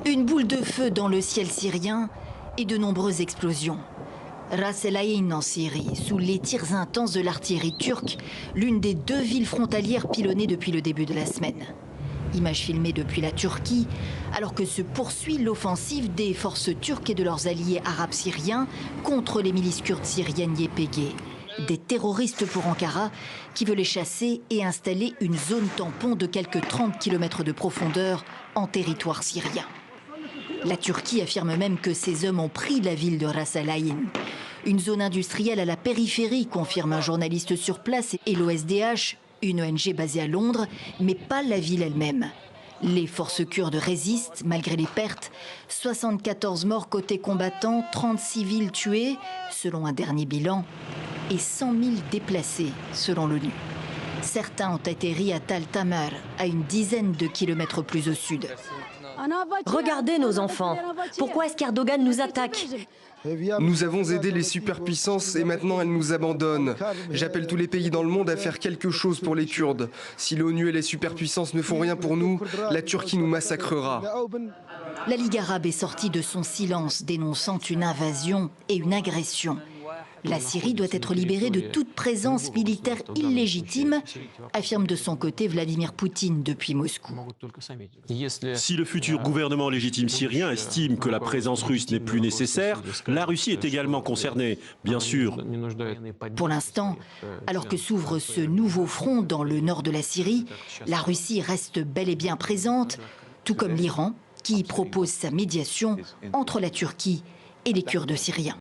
Une boule de feu dans le ciel syrien et de nombreuses explosions. Ras El Ain en Syrie, sous les tirs intenses de l'artillerie turque, l'une des deux villes frontalières pilonnées depuis le début de la semaine. Images filmées depuis la Turquie, alors que se poursuit l'offensive des forces turques et de leurs alliés arabes syriens contre les milices kurdes syriennes YPG. Des terroristes pour Ankara qui veut les chasser et installer une zone tampon de quelques 30 km de profondeur en territoire syrien. La Turquie affirme même que ces hommes ont pris la ville de Ras El Ain. Une zone industrielle à la périphérie, confirme un journaliste sur place et l'OSDH, une ONG basée à Londres, mais pas la ville elle-même. Les forces kurdes résistent malgré les pertes. 74 morts côté combattants, 30 civils tués, selon un dernier bilan, et 100 000 déplacés, selon l'ONU. Certains ont atterri à Tal Tamar, à une dizaine de kilomètres plus au sud. Regardez nos enfants. Pourquoi est-ce qu'Erdogan nous attaque ? Nous avons aidé les superpuissances et maintenant elles nous abandonnent. J'appelle tous les pays dans le monde à faire quelque chose pour les Kurdes. Si l'ONU et les superpuissances ne font rien pour nous, la Turquie nous massacrera. La Ligue arabe est sortie de son silence, dénonçant une invasion et une agression. La Syrie doit être libérée de toute présence militaire illégitime, affirme de son côté Vladimir Poutine depuis Moscou. Si le futur gouvernement légitime syrien estime que la présence russe n'est plus nécessaire, la Russie est également concernée, bien sûr. Pour l'instant, alors que s'ouvre ce nouveau front dans le nord de la Syrie, la Russie reste bel et bien présente, tout comme l'Iran, qui propose sa médiation entre la Turquie et les Kurdes syriens.